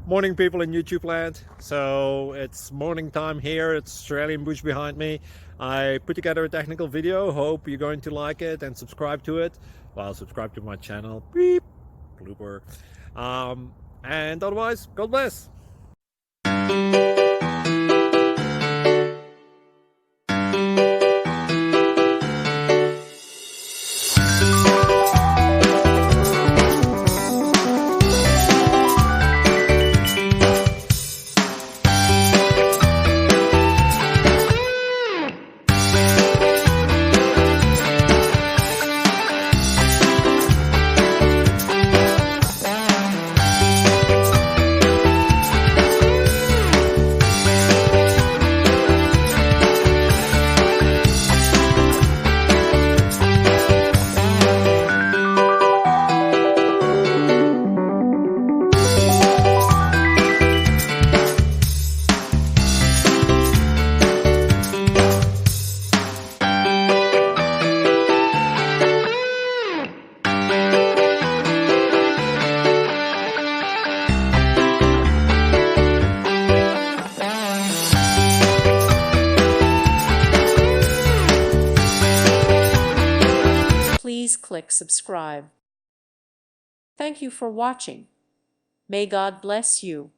Morning, people in YouTube land. So it's morning time here. It's Australian bush behind me. I put together a technical video. Hope you're going to like it and subscribe to it. Well, subscribe to my channel. Beep. Blooper. And otherwise, God bless. Please click subscribe. Thank you for watching. May God bless you.